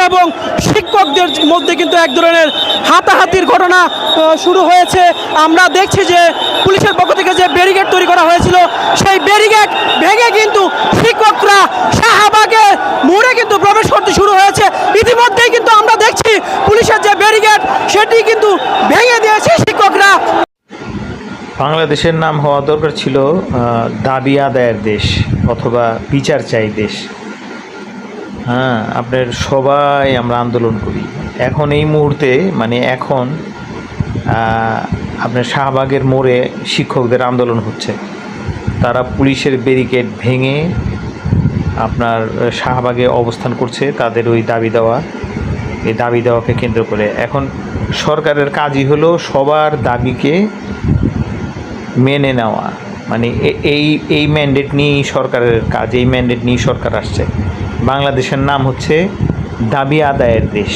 এবং শিক্ষকদের মধ্যে কিন্তু এক ধরনের হাতাহাতির ঘটনা শুরু হয়েছে। আমরা দেখছি যে পুলিশের পক্ষ থেকে যে ব্যারিকেড তৈরি করা হয়েছিল সেই ব্যারিকেড ভেঙে কিন্তু শিক্ষকরা শাহবাগে মোড়ে কিন্তু প্রবেশ করতে শুরু হয়েছে। ইতিমধ্যেই কিন্তু আমরা দেখছি পুলিশের যে ব্যারিকেড সেটি কিন্তু ভেঙে দিয়েছে শিক্ষকরা। বাংলাদেশের নাম হওয়া দরকার ছিল দাবি আদায়ের দেশ অথবা বিচার চাই দেশ। হ্যাঁ, আপনার সবাই আমরা আন্দোলন করি। এখন এই মুহূর্তে এখন আপনার শাহবাগের মোড়ে শিক্ষকদের আন্দোলন হচ্ছে। তারা পুলিশের ব্যারিকেড ভেঙে আপনার শাহবাগে অবস্থান করছে তাদের ওই এই দাবি দেওয়াকে কেন্দ্র করে। এখন সরকারের কাজই হলো সবার দাবিকে মেনে নেওয়া, এই ম্যান্ডেট নিয়েই সরকারের কাজ, এই ম্যান্ডেট নিয়েই সরকার আসছে। বাংলাদেশের নাম হচ্ছে দাবি আদায়ের দেশ।